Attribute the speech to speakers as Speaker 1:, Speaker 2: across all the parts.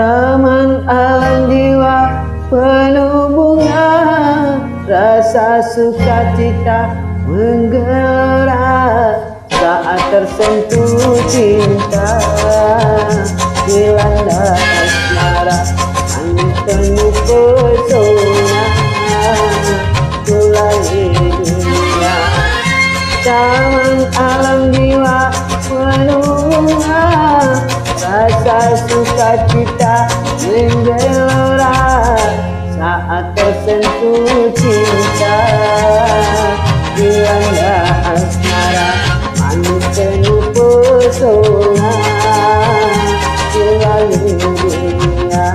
Speaker 1: Taman alam jiwa penuh bunga, rasa sukacita menggelora saat tersentuh cinta. Dilanda asmara, angin penuh pesona, kulai dunia. Taman alam jiwa penuh bunga, rasa sukacita menggelora saat tersentuh cinta. Dilanda asmara, manis penuh pesona, melalui dunia.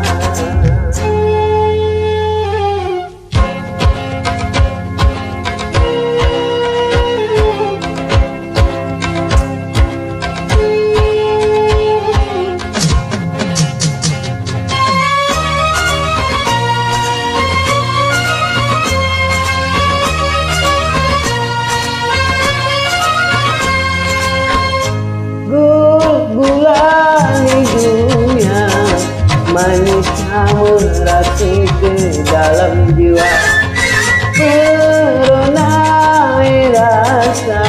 Speaker 1: Manisnya merasuk ke dalam jiwa, meronai rasa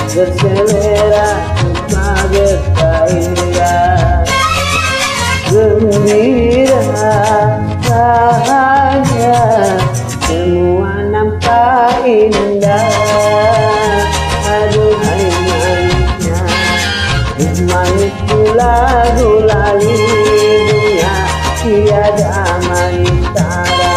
Speaker 1: berselera sebagai gairah. Gembira, bahagia, semua nampak indah. Aduhai manisnya, manis pula gulali, tiada manis tara.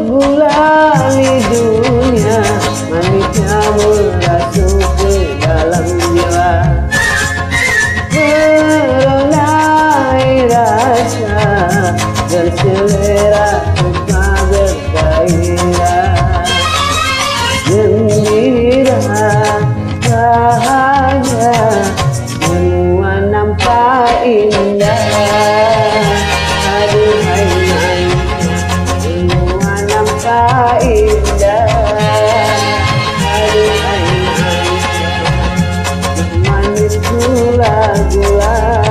Speaker 1: Gulali dunia, manisnya merasuk ke dalam jiwa, meronai rasa berselera sebagai gairah. Gembira, bahagia, semua nampak indah. Aduhai nampak indah. Aduhai manis gula-gula.